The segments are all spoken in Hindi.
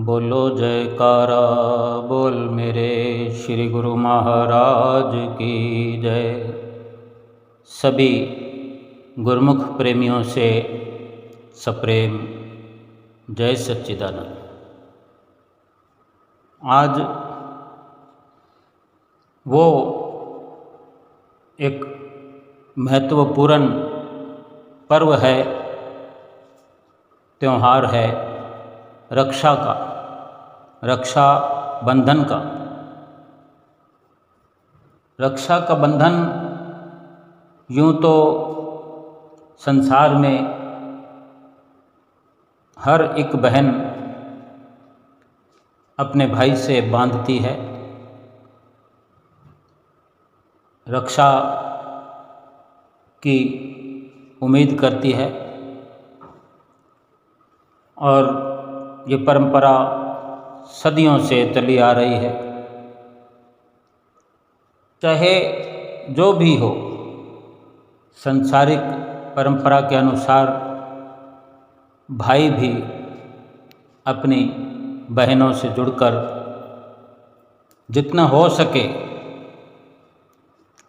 बोलो जयकारा बोल मेरे श्री गुरु महाराज की जय। सभी गुरुमुख प्रेमियों से सप्रेम जय सच्चिदानंद। आज वो एक महत्वपूर्ण पर्व है, त्योहार है रक्षा का, रक्षा बंधन का। रक्षा का बंधन यूँ तो संसार में हर एक बहन अपने भाई से बांधती है, रक्षा की उम्मीद करती है, और ये परंपरा सदियों से चली आ रही है। चाहे जो भी हो, सांसारिक परंपरा के अनुसार भाई भी अपनी बहनों से जुड़कर जितना हो सके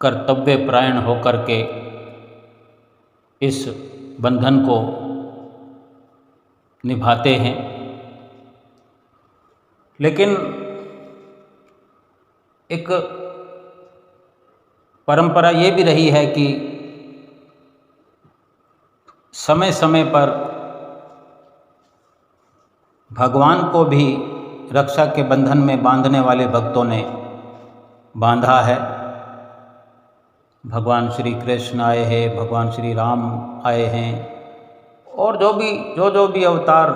कर्तव्यपरायण होकर के इस बंधन को निभाते हैं। लेकिन एक परंपरा ये भी रही है कि समय समय पर भगवान को भी रक्षा के बंधन में बांधने वाले भक्तों ने बांधा है। भगवान श्री कृष्ण आए हैं, भगवान श्री राम आए हैं, और जो भी अवतार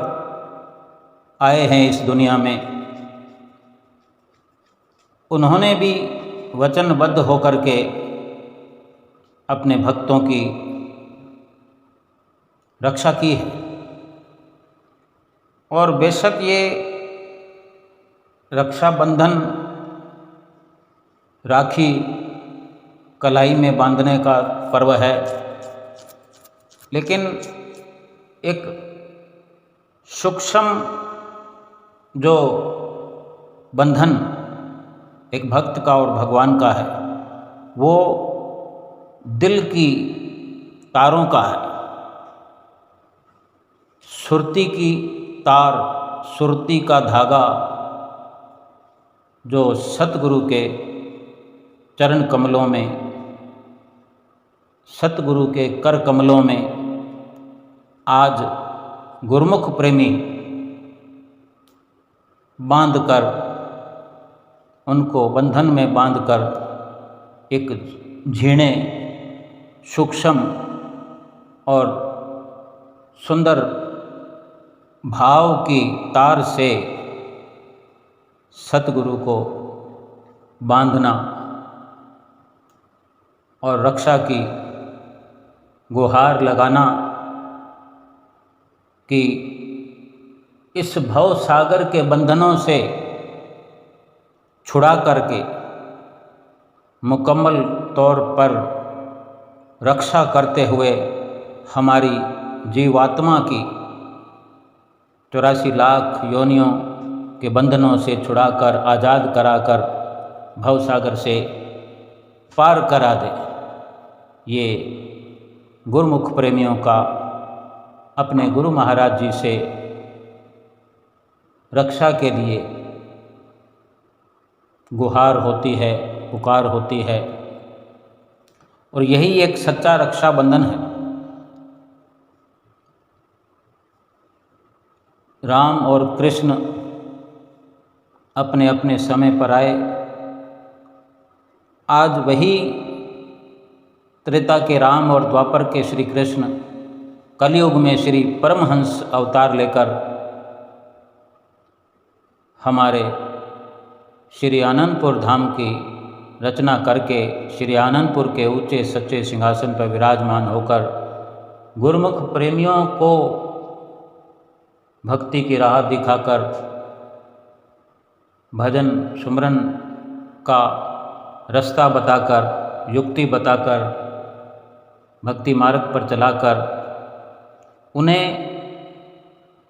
आए हैं इस दुनिया में, उन्होंने भी वचनबद्ध होकर के अपने भक्तों की रक्षा की है। और बेशक ये रक्षाबंधन राखी कलाई में बांधने का पर्व है, लेकिन एक सूक्ष्म जो बंधन एक भक्त का और भगवान का है, वो दिल की तारों का है। सुरती की तार, सुरती का धागा जो सतगुरु के चरण कमलों में, सतगुरु के कर कमलों में आज गुरुमुख प्रेमी बांधकर, उनको बंधन में बांधकर एक झीणे सूक्ष्म और सुंदर भाव की तार से सतगुरु को बांधना और रक्षा की गुहार लगाना कि इस भव सागर के बंधनों से छुड़ा करके मुकम्मल तौर पर रक्षा करते हुए हमारी जीवात्मा की 84 लाख योनियों के बंधनों से छुड़ाकर, आज़ाद कराकर भवसागर से पार करा दे। ये गुरुमुख प्रेमियों का अपने गुरु महाराज जी से रक्षा के लिए गुहार होती है, पुकार होती है, और यही एक सच्चा रक्षा बंधन है। राम और कृष्ण अपने अपने समय पर आए। आज वही त्रेता के राम और द्वापर के श्री कृष्ण कलयुग में श्री परमहंस अवतार लेकर हमारे श्री आनंदपुर धाम की रचना करके श्री आनंदपुर के ऊंचे सच्चे सिंहासन पर विराजमान होकर गुरुमुख प्रेमियों को भक्ति की राह दिखाकर, भजन सुमरन का रास्ता बताकर, युक्ति बताकर, भक्ति मार्ग पर चलाकर उन्हें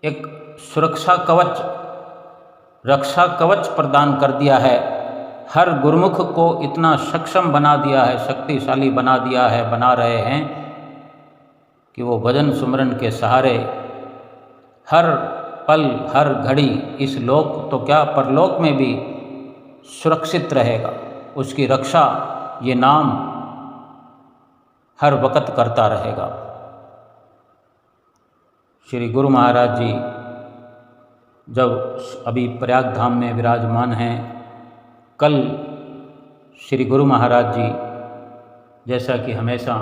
एक सुरक्षा कवच रक्षा कवच प्रदान कर दिया है, हर गुरुमुख को इतना सक्षम बना दिया है, शक्तिशाली बना दिया है, बना रहे हैं कि वो भजन सुमरन के सहारे हर पल हर घड़ी इस लोक तो क्या परलोक में भी सुरक्षित रहेगा। उसकी रक्षा ये नाम हर वक्त करता रहेगा। श्री गुरु महाराज जी जब अभी प्रयाग धाम में विराजमान हैं, कल श्री गुरु महाराज जी जैसा कि हमेशा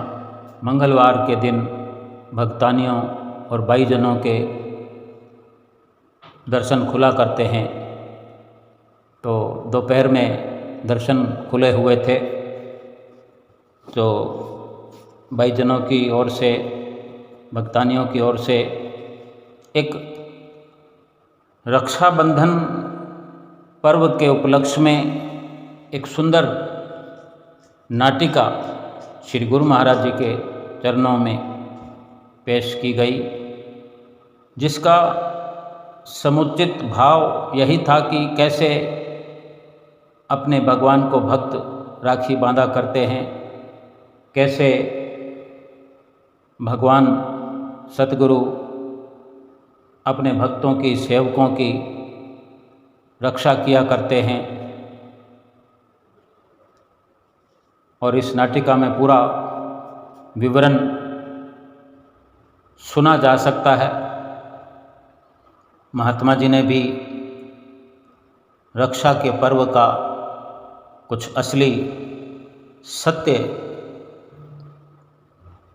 मंगलवार के दिन भक्तानियों और भाईजनों के दर्शन खुला करते हैं, तो दोपहर में दर्शन खुले हुए थे। तो भाईजनों की ओर से, भक्तानियों की ओर से एक रक्षाबंधन पर्व के उपलक्ष्य में एक सुंदर नाटिका श्री गुरु महाराज जी के चरणों में पेश की गई, जिसका समुचित भाव यही था कि कैसे अपने भगवान को भक्त राखी बांधा करते हैं, कैसे भगवान सतगुरु अपने भक्तों की, सेवकों की रक्षा किया करते हैं। और इस नाटिका में पूरा विवरण सुना जा सकता है। महात्मा जी ने भी रक्षा के पर्व का कुछ असली सत्य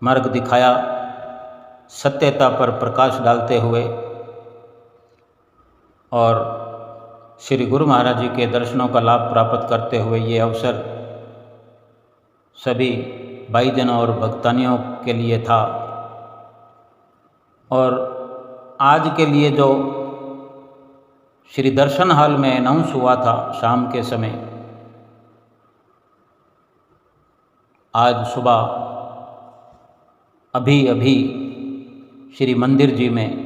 मार्ग दिखाया, सत्यता पर प्रकाश डालते हुए, और श्री गुरु महाराज जी के दर्शनों का लाभ प्राप्त करते हुए ये अवसर सभी भाईजनों और भक्तानियों के लिए था। और आज के लिए जो श्री दर्शन हॉल में अनाउंस हुआ था शाम के समय, आज सुबह अभी श्री मंदिर जी में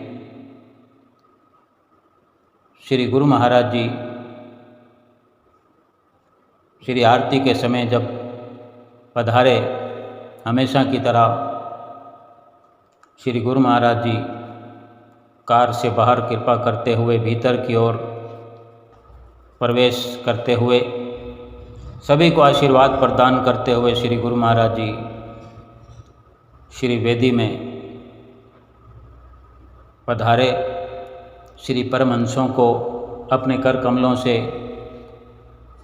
श्री गुरु महाराज जी श्री आरती के समय जब पधारे, हमेशा की तरह श्री गुरु महाराज जी कार से बाहर कृपा करते हुए भीतर की ओर प्रवेश करते हुए सभी को आशीर्वाद प्रदान करते हुए श्री गुरु महाराज जी श्री वेदी में पधारे। श्री परमहंसों को अपने कर कमलों से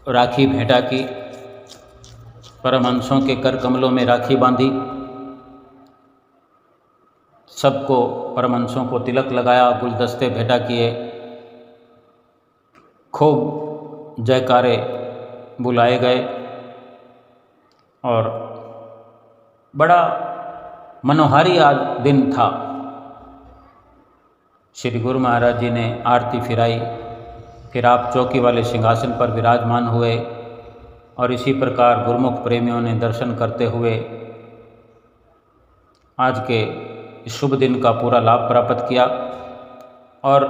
राखी भेंटा की, परमहंसों के कर कमलों में राखी बांधी, सबको परमहंसों को तिलक लगाया, गुलदस्ते भेंटा किए, खूब जयकारे बुलाए गए और बड़ा मनोहारी आज दिन था। श्री गुरु महाराज जी ने आरती फिराई, फिर आप चौकी वाले सिंहासन पर विराजमान हुए और इसी प्रकार गुरुमुख प्रेमियों ने दर्शन करते हुए आज के इस शुभ दिन का पूरा लाभ प्राप्त किया। और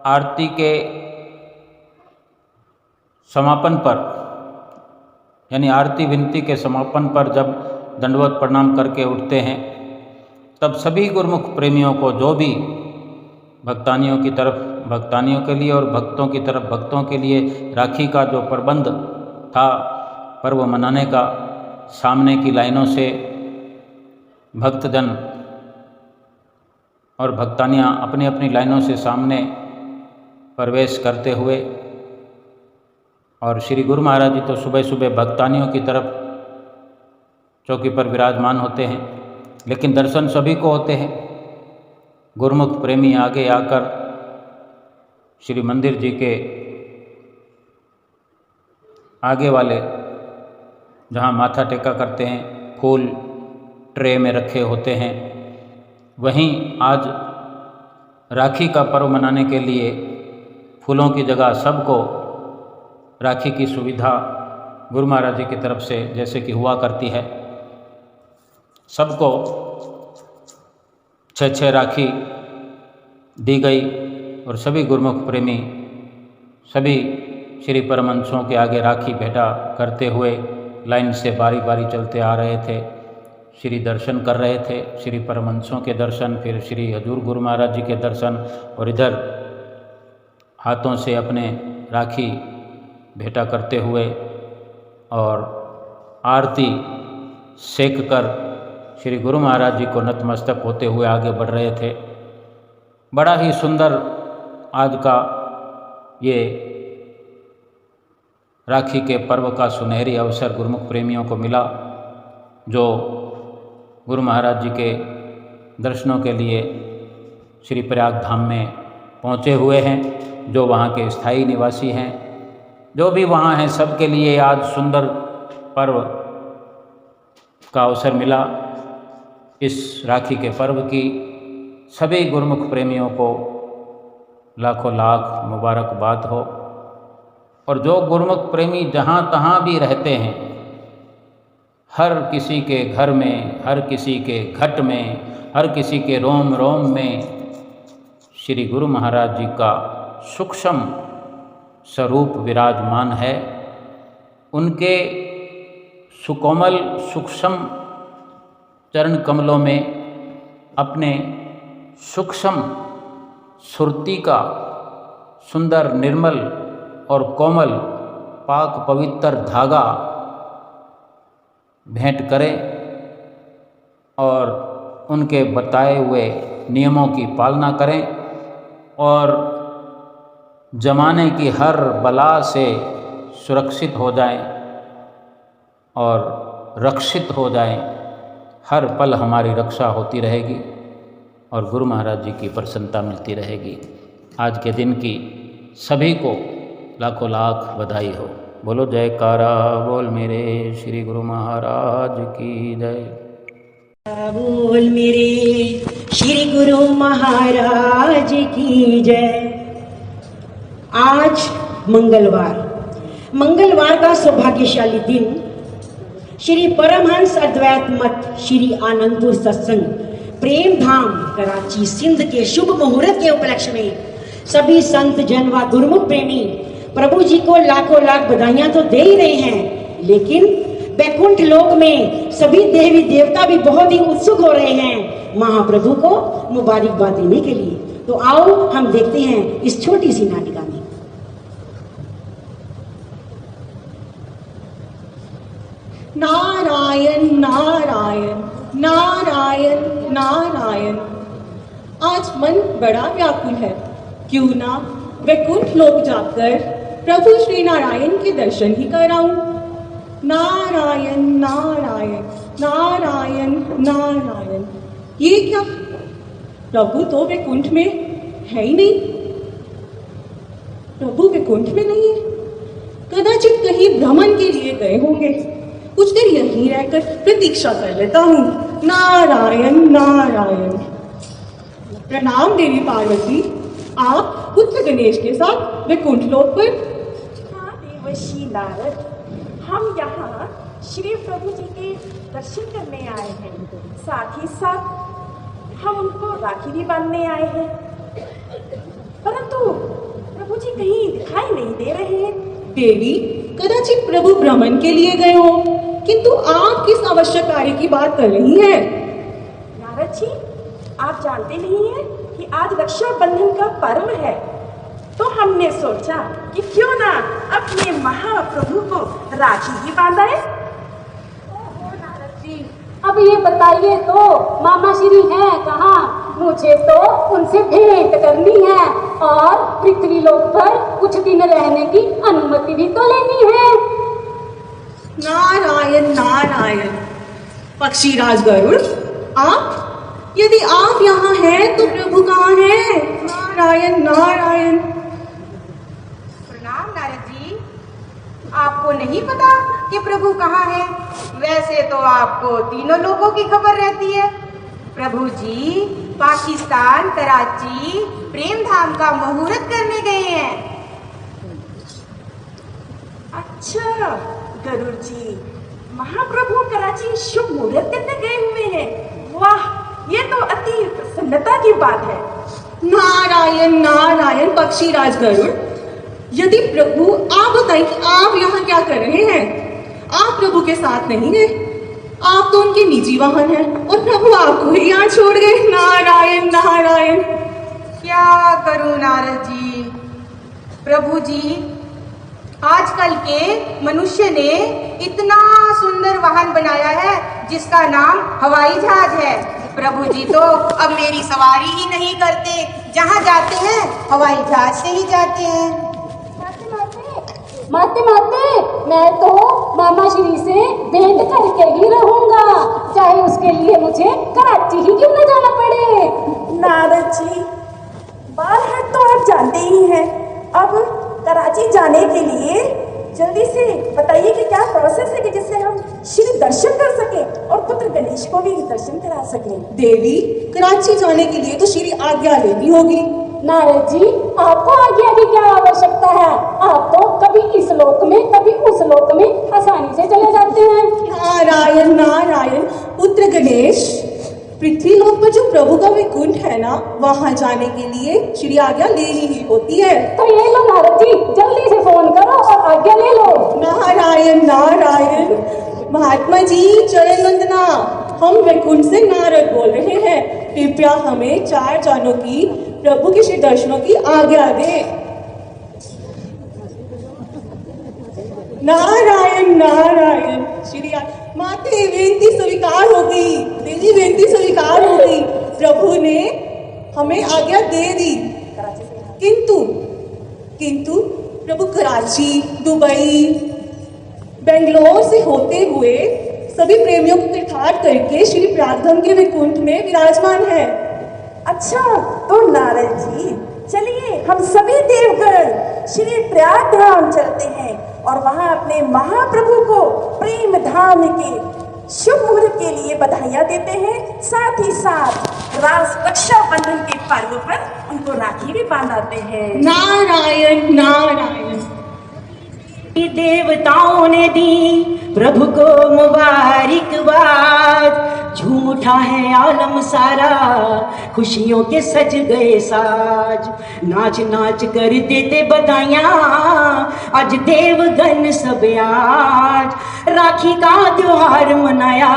आरती के समापन पर, यानी आरती विनती के समापन पर जब दंडवत प्रणाम करके उठते हैं, तब सभी गुरुमुख प्रेमियों को, जो भी भक्तानियों की तरफ भक्तानियों के लिए और भक्तों की तरफ भक्तों के लिए राखी का जो प्रबंध था पर्व मनाने का, सामने की लाइनों से भक्तजन और भक्तानियाँ अपनी अपनी लाइनों से सामने प्रवेश करते हुए, और श्री गुरु महाराज जी तो सुबह सुबह भक्तानियों की तरफ चौकी पर विराजमान होते हैं, लेकिन दर्शन सभी को होते हैं। गुरुमुख प्रेमी आगे आकर श्री मंदिर जी के आगे वाले जहाँ माथा टेका करते हैं, फूल ट्रे में रखे होते हैं, वहीं आज राखी का पर्व मनाने के लिए फूलों की जगह सबको राखी की सुविधा गुरु महाराज जी की तरफ से जैसे कि हुआ करती है, सबको 6-6 राखी दी गई और सभी गुरुमुख प्रेमी सभी श्री परमहंसों के आगे राखी भेंटा करते हुए लाइन से बारी बारी चलते आ रहे थे। श्री दर्शन कर रहे थे, श्री परमहंसों के दर्शन, फिर श्री हजूर गुरु महाराज जी के दर्शन, और इधर हाथों से अपने राखी भेंटा करते हुए और आरती सेक कर श्री गुरु महाराज जी को नतमस्तक होते हुए आगे बढ़ रहे थे। बड़ा ही सुंदर आज का ये राखी के पर्व का सुनहरी अवसर गुरुमुख प्रेमियों को मिला, जो गुरु महाराज जी के दर्शनों के लिए श्री प्रयाग धाम में पहुँचे हुए हैं, जो वहाँ के स्थायी निवासी हैं, जो भी वहाँ हैं, सबके लिए आज सुंदर पर्व का अवसर मिला। इस राखी के पर्व की सभी गुरुमुख प्रेमियों को लाखों लाख मुबारकबाद हो। और जो गुरुमुख प्रेमी जहाँ तहाँ भी रहते हैं, हर किसी के घर में, हर किसी के घट में, हर किसी के रोम रोम में श्री गुरु महाराज जी का सूक्ष्म स्वरूप विराजमान है। उनके सुकोमल सूक्ष्म चरण कमलों में अपने सूक्ष्म सुरती का सुंदर निर्मल और कोमल पाक पवित्र धागा भेंट करें और उनके बताए हुए नियमों की पालना करें और जमाने की हर बला से सुरक्षित हो जाएं और रक्षित हो जाएं। हर पल हमारी रक्षा होती रहेगी और गुरु महाराज जी की प्रसन्नता मिलती रहेगी। आज के दिन की सभी को लाखों लाख बधाई हो। बोलो जयकारा बोल मेरे श्री गुरु महाराज की जय। बोल मेरे श्री गुरु महाराज की जय। आज मंगलवार का सौभाग्यशाली दिन श्री परमहंस अद्वैत मठ श्री आनंदपुर सत्संग प्रेम धाम कराची सिंध के शुभ मुहूर्त के उपलक्ष्य में सभी संत जन व गुरुमुख प्रेमी प्रभु जी को लाखों लाख बधाइयां तो दे ही रहे हैं, लेकिन वैकुंठ लोक में सभी देवी देवता भी बहुत ही उत्सुक हो रहे हैं महाप्रभु को मुबारकबाद देने के लिए। तो आओ हम देखते हैं इस छोटी सी नाटिका में। नारायण नारायण नारायण नारायण। आज मन बड़ा व्याकुल है, क्यों ना वैकुंठ लोक जाकर प्रभु श्री नारायण के दर्शन ही कराऊं। नारायण नारायण नारायण नारायण। ये क्या, प्रभु तो वैकुंठ में है ही नहीं। प्रभु वैकुंठ में नहीं है, कदाचित कहीं भ्रमण के लिए गए होंगे। कुछ देर यहीं रहकर प्रतीक्षा कर लेता हूँ। नारायण नारायण। प्रणाम देवी पार्वती, आप पुत्र गणेश के साथ वैकुंठ लोक पर? हाँ देवर्षि नारद, हम यहाँ श्री प्रभु जी के दर्शन करने आए हैं, साथ ही साथ हम उनको राखी भी बांधने आए हैं। परंतु प्रभु जी कहीं दिखाई नहीं दे रहे हैं। देवी, कदाचित प्रभु भ्रमण के लिए गए हो, किंतु आप किस आवश्यक कार्य की बात कर रही हैं? नारद जी, आप जानते नहीं हैं कि आज रक्षाबंधन का पर्व है, तो हमने सोचा कि क्यों ना अपने महाप्रभु को राखी ही बांधाए। नारद जी, अब ये बताइए तो मामा श्री हैं कहाँ? मुझे तो उनसे भेंट करनी है और पृथ्वी लोक पर कुछ दिन रहने की अनुमति भी तो लेनी है। नारायण नारायण। पक्षीराज गरुड़, आप? यदि आप यहाँ हैं तो प्रभु कहाँ हैं? नारायण नारायण। प्रणाम नारद जी, आपको नहीं पता कि प्रभु कहाँ है? वैसे तो आपको तीनों लोगों की खबर रहती है। प्रभु जी पाकिस्तान कराची प्रेम धाम का मुहूर्त करने गए हैं। अच्छा गरुड़ जी, महाप्रभु कराची शुभ मुहूर्त करने गए हुए हैं। वाह, ये तो अति प्रसन्नता की बात है। नारायण नारायण। पक्षीराज गरुड़, यदि प्रभु आप बताएं कि आप यहाँ क्या कर रहे हैं? आप प्रभु के साथ नहीं है, आप तो उनके निजी वाहन हैं और प्रभु आपको ही यहाँ छोड़ गए। नारायण नारायण। क्या करूं नारद जी। प्रभु जी, आजकल के मनुष्य ने इतना सुंदर वाहन बनाया है जिसका नाम हवाई जहाज है। प्रभु जी तो अब मेरी सवारी ही नहीं करते, जहाँ जाते हैं हवाई जहाज से ही जाते हैं। माते मैं तो मामा श्री से भेंट करके ही रहूंगा, चाहे उसके लिए मुझे कराची ही क्यों न जाना पड़े। नारद जी, बाल है तो आप जानते ही हैं। अब कराची जाने के लिए जल्दी से बताइए कि क्या प्रोसेस है कि जिससे हम श्री दर्शन कर सकें और पुत्र गणेश को भी दर्शन करा सकें। देवी, कराची जाने के लिए तो श्री आज्ञा लेनी होगी। नारद जी, आपको आज्ञा की क्या आवश्यकता है? आप तो कभी इस लोक में कभी उस लोक में आसानी से चले जाते हैं। नारायण नारायण। पुत्र गणेश, पृथ्वी लोक पर जो प्रभु का वैकुंठ है ना, वहाँ जाने के लिए श्री आज्ञा लेनी ही होती है। तो ये लो नारद जी, जल्दी से फोन करो और आज्ञा ले लो। नारायण नारायण। महात्मा जी, चरण वंदना। हम वैकुंठ से नारद बोल रहे हैं। कृपया हमें 4 जानों की प्रभु के श्री दर्शनों की आज्ञा दे। नारायण नारायण। श्री माते, बेनती स्वीकार हो गई। देवी, बेनती स्वीकार हो गई। प्रभु ने हमें आज्ञा दे दी, किंतु प्रभु कराची, दुबई, बेंगलोर से होते हुए सभी प्रेमियों को इकट्ठा करके श्री प्रयागधाम के वैकुंठ में विराजमान है। अच्छा, तो नारद जी चलिए हम सभी देवगण श्री प्रयागधाम चलते हैं और वहां अपने महाप्रभु को प्रेम धाम के शुभ मुहूर्त के लिए बधाइयां देते हैं। साथ ही साथ रक्षाबंधन के पर्व पर उनको राखी भी बांधाते हैं। नारायण नारायण। देवताओं ने दी प्रभु को मुबारकबाद। झूम उठा है आलम सारा, खुशियों के सज गए साज। नाच नाच कर देते बधाइयाँ, आज देवगण सब आज। राखी का त्योहार मनाया,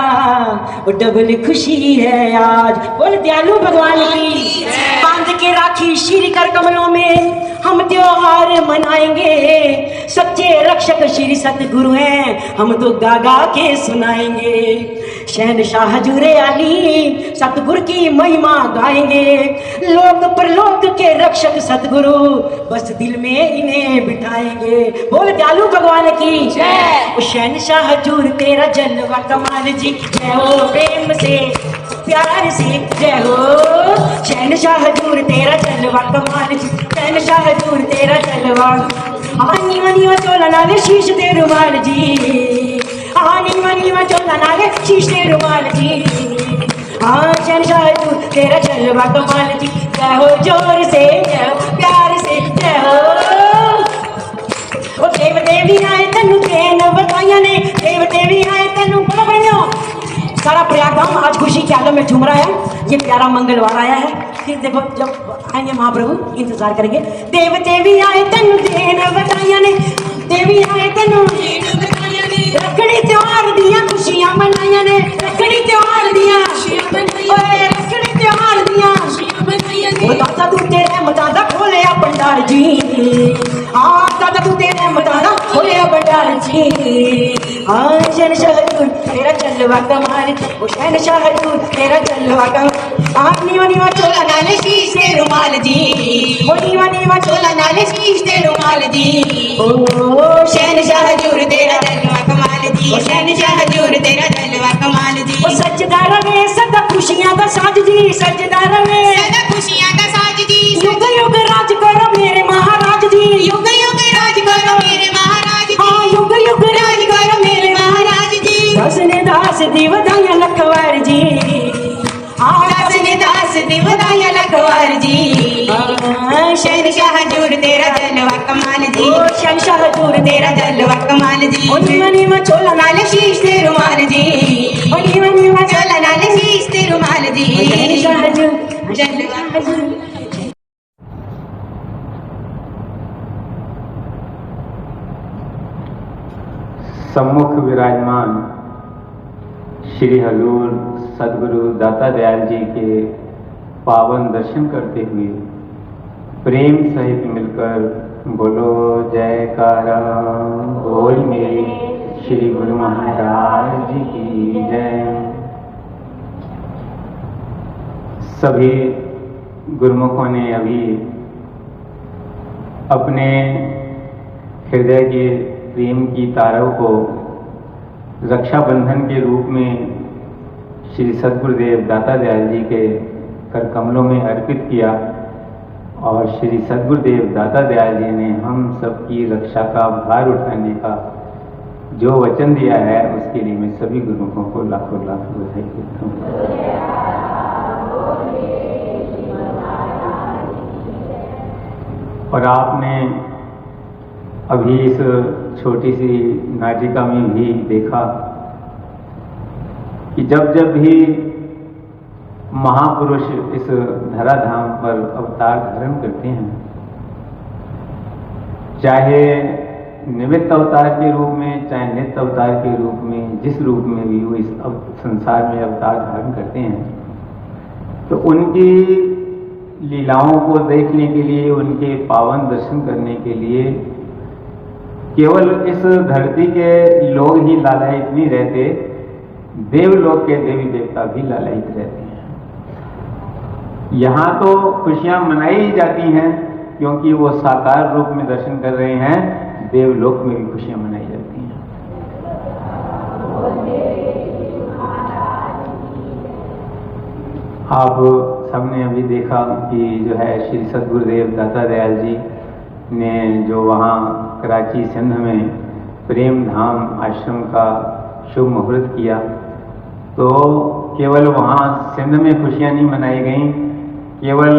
वो डबल खुशी है आज। बोल दयालु भगवान की। बांध के राखी श्री कर कमलों में हम त्योहार मनाएंगे। सच्चे रक्षक श्री सतगुरु हैं, हम तो गा गा के सुनाएंगे। शहनशाह हजूरे आली सतगुरु की महिमा गाएंगे। लोक परलोक के रक्षक सतगुरु, बस दिल में इन्हें बिठाएंगे। बोल दयालु भगवान की जय। शहनशाह हजूर तेरा जलवा कमाल जी, जय हो प्रेम से प्यार से जय हो। शहनशाह हजूर तेरा जलवा कमाल जी, शहनशाह हजूर तेरा जलवा। आनी मनी व चोला नाले शीश दे रुमाल जी, आनी मनी व चोला नाले शीश दे रुमाल जी। हाँ शहनशाह हजूर तेरा जलवा कमाल जी, जय हो जोर से जय हो प्यार से जय हो। ओ देव देवी आए तनु देन बधाइयां ने, देव देवी आए तनु बधाइयां। सारा प्रयागधाम आज खुशी के आलम में झूम रहा है। ये प्यारा मंगलवार आया है, फिर देखो जब आएंगे महाप्रभु इंतजार करेंगे। देव देवी आए तनु देन बधाइयां ने, देवी आए तनु देन बधाइयां ने। रखड़ी त्योहार दिया खुशियां मनाइयां ने, रखड़ी त्योहार दिया खुशियां मनाइयां ने, रखड़ी त्योहार दिया खुशियां मनाइयां ने। ओ दादा तू तेरे मदादा खोले आ भंडार जी, हाँ दादा तू तेरे मदादा खोले आ भंडार जी। हाँ शहनशाह हजूर तेरा जलवा कमाल जी, ओ शहनशाह हजूर तेरा जलवा कमाल। हाँ नीवा नीवा चोला नाले शीश दे रुमाल जी, ओ नीवा नीवा चोला नाले शीश दे रुमाल जी। ओ शहनशाह हजूर तेरा जलवा कमाल जी, ओ शहनशाह हजूर तेरा जलवा कमाल जी। ओ सजदार में सदा खुशियां दा साज जी, सजदार में सदा खुशियां दा साज जी। युग युग राज करो मेरे महाराज जी, युग युग राज करो मेरे महाराज जी। हाँ युग युग राज करो मेरे महाराज जी। दास ने दास दी बधाइयां लखवार जी, हाँ दास ने दास दी बधाइयां लखवार जी। शहनशाह हजूर तेरा जलवा कमाल जी, ओ शहनशाह हजूर तेरा जलवा कमाल जी। ओ नीवा नीवा चोला नाले शीश दे रुमाल जी, ओ नीवा नीवा चोला नाले शीश दे रुमाल जी। शहनशाह हजूर जलवा हजूर। सम्मुख विराजमान श्री हजूर सदगुरु दाता दयाल जी के पावन दर्शन करते हुए प्रेम सहित मिलकर बोलो जयकारा बोल मेरे श्री गुरु महाराज जी की जय। सभी गुरुमुखों ने अभी अपने हृदय के प्रेम की तारों को रक्षाबंधन के रूप में श्री सद्गुरुदेव दाता दयाल जी के कर कमलों में अर्पित किया और श्री सद्गुरुदेव दाता दयाल जी ने हम सबकी रक्षा का भार उठाने का जो वचन दिया है उसके लिए मैं सभी गुरुओं को लाखों लाख बधाई देता हूँ। और आपने अभी इस छोटी सी नाटिका में भी देखा कि जब जब भी महापुरुष इस धराधाम पर अवतार धारण करते हैं, चाहे निमित्त अवतार के रूप में चाहे नित्य अवतार के रूप में, जिस रूप में भी वो इस संसार में अवतार धारण करते हैं, तो उनकी लीलाओं को देखने के लिए, उनके पावन दर्शन करने के लिए केवल इस धरती के लोग ही लालायित नहीं रहते, देवलोक के देवी देवता भी लालायित रहते हैं। यहाँ तो खुशियां मनाई जाती हैं क्योंकि वो साकार रूप में दर्शन कर रहे हैं, देवलोक में भी खुशियां मनाई जाती हैं। आप सबने अभी देखा कि जो है श्री सद्गुरुदेव दाता दयाल जी ने जो वहाँ कराची सिंध में प्रेम धाम आश्रम का शुभ मुहूर्त किया, तो केवल वहाँ सिंध में खुशियाँ नहीं मनाई गईं, केवल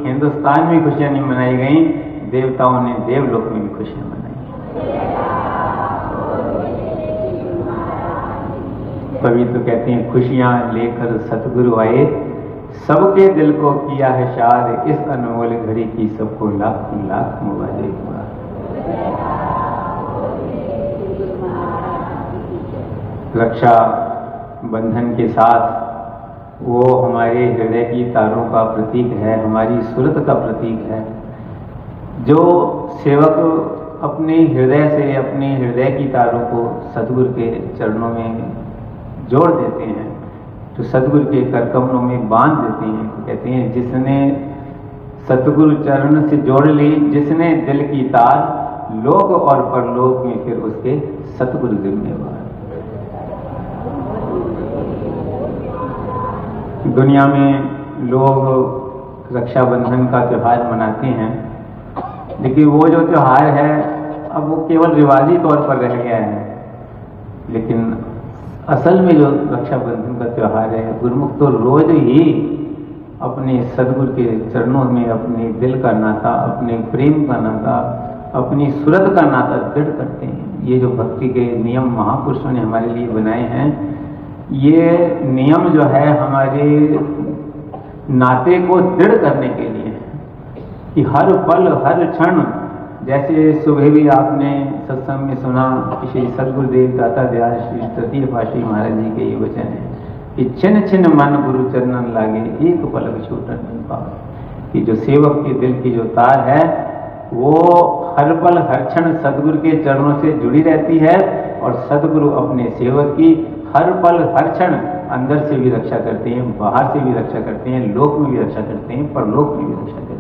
हिंदुस्तान में खुशियाँ नहीं मनाई गईं, देवताओं ने देवलोक में भी खुशियाँ मनाई। कवि तो कहते हैं खुशियाँ लेकर सतगुरु आए, सबके दिल को किया है शाद, इस अनमोल घड़ी की सबको लाख लाख मुबारक हुआ। रक्षा बंधन के साथ वो हमारे हृदय की तारों का प्रतीक है, हमारी सूरत का प्रतीक है। जो सेवक अपने हृदय से अपने हृदय की तारों को सतगुरु के चरणों में जोड़ देते हैं, तो सतगुरु के करकमलों में बांध देते हैं, तो कहते हैं जिसने सतगुरु चरण से जोड़ ली, जिसने दिल की तार, लोक और परलोक में फिर उसके सतगुरु जिम्मेवार। दुनिया में लोग रक्षाबंधन का त्यौहार मनाते हैं, लेकिन वो जो त्यौहार है अब वो केवल रिवाजी तौर पर रह गया है, लेकिन असल में जो रक्षाबंधन का त्यौहार है, गुरुमुख तो रोज ही अपने सद्गुरु के चरणों में अपने दिल का नाता, अपने प्रेम का नाता, अपनी सूरत का नाता दृढ़ करते हैं। ये जो भक्ति के नियम महापुरुषों ने हमारे लिए बनाए हैं, ये नियम जो है हमारे नाते को दृढ़ करने के लिए है कि हर पल हर क्षण, जैसे सुबह भी आपने सत्संग में सुना कि श्री सद्गुरुदेव दाता दयाल श्री तृतीय पातशाही महाराज जी के ये वचन है कि छिन छिन मन गुरु चरणन लागे, एक पलक छूटन नहीं पावे। कि जो सेवक के दिल की जो तार है वो हर पल हर क्षण सद्गुरु के चरणों से जुड़ी रहती है, और सद्गुरु अपने सेवक की हर पल हर क्षण अंदर से भी रक्षा करते हैं, बाहर से भी रक्षा करते हैं, लोक में भी रक्षा करते हैं, परलोक में भी रक्षा करते हैं।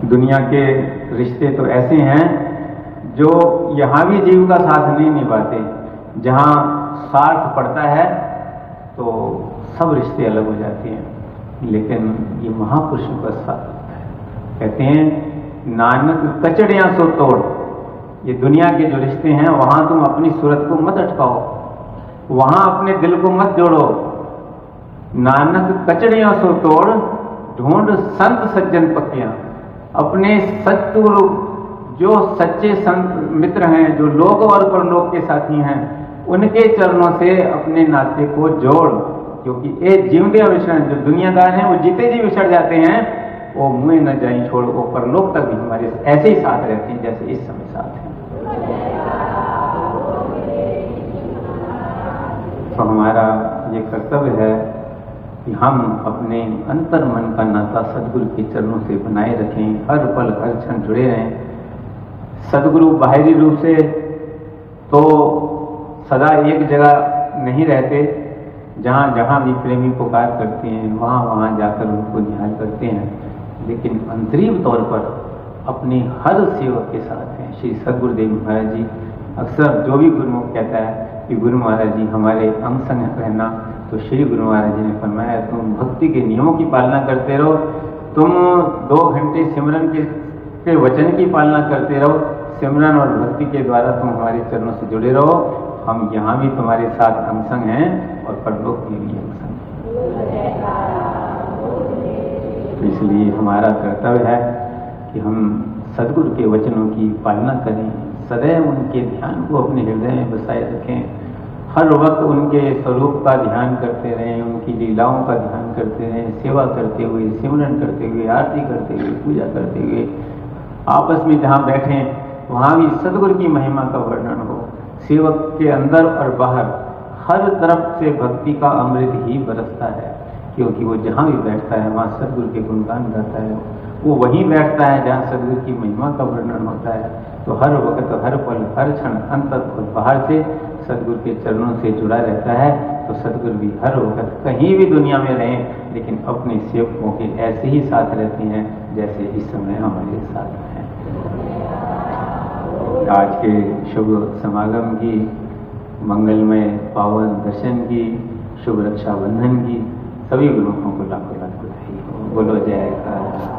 दुनिया के रिश्ते तो ऐसे हैं जो यहाँ भी जीव का साथ नहीं निभाते, जहाँ स्वार्थ पड़ता है तो सब रिश्ते अलग हो जाते हैं, लेकिन ये महापुरुषों का साथ। कहते हैं नानक कचड़ियाँ सो तोड़। ये दुनिया के जो रिश्ते हैं वहाँ तुम अपनी सूरत को मत अटकाओ, वहाँ अपने दिल को मत जोड़ो। नानक कचड़ियाँ सो तोड़, ढूंढ संत सज्जन पक्कियाँ। अपने सतगुरु जो सच्चे संत मित्र हैं, जो लोक और परलोक के साथी हैं, उनके चरणों से अपने नाते को जोड़, क्योंकि ये जीवते विषण जो दुनियादार हैं वो जीते जी विछड़ जाते हैं, वो मुँह न जाए छोड़, वो परलोक तक भी हमारे ऐसे ही साथ रहते हैं जैसे इस समय साथ हैं। तो हमारा ये कर्तव्य है कि हम अपने अंतर मन का नाता सदगुरु के चरणों से बनाए रखें, हर पल हर क्षण जुड़े रहें। सदगुरु बाहरी रूप से तो सदा एक जगह नहीं रहते, जहाँ जहाँ भी प्रेमी पुकार करते हैं वहाँ वहाँ जाकर उनको निहाल करते हैं, लेकिन अंतरिम तौर पर अपने हर सेवक के साथ हैं। श्री सदगुरुदेव महाराज जी अक्सर जो भी गुरुमुख कहता है कि गुरु महाराज जी हमारे अंग संग रहना, तो श्री गुरु महाराज जी ने फरमाया तुम भक्ति के नियमों की पालना करते रहो, तुम 2 घंटे सिमरन के वचन की पालना करते रहो, सिमरन और भक्ति के द्वारा तुम हमारे चरणों से जुड़े रहो, हम यहाँ भी तुम्हारे साथ अंग संग हैं और परलोक में भी अंग संग हैं। तो इसलिए हमारा कर्तव्य है कि हम सदगुरु के वचनों की पालना करें, सदैव उनके ध्यान को अपने हृदय में बसाए रखें, हर वक्त उनके स्वरूप का ध्यान करते रहें, उनकी लीलाओं का ध्यान करते रहें, सेवा करते हुए, सिमरन करते हुए, आरती करते हुए, पूजा करते हुए, आपस में जहाँ बैठें वहाँ भी सदगुरु की महिमा का वर्णन हो। सेवक के अंदर और बाहर हर तरफ से भक्ति का अमृत ही बरसता है, क्योंकि वो जहाँ भी बैठता है वहाँ सदगुरु के गुणगान गाता है। वो वहीं बैठता है जहाँ सदगुरु की महिमा का वर्णन होता है। तो हर वक्त, हर पल, हर क्षण अंतर और बाहर से सदगुरु के चरणों से जुड़ा रहता है। तो सदगुरु भी हर वक्त कहीं भी दुनिया में रहें, लेकिन अपने सेवकों के ऐसे ही साथ रहते हैं जैसे इस समय हमारे साथ हैं। आज के शुभ समागम की, मंगलमय पावन दर्शन की, शुभ रक्षाबंधन की सभी गुरुओं को लाखों लाख बधाई हो। बोलो जयकारा।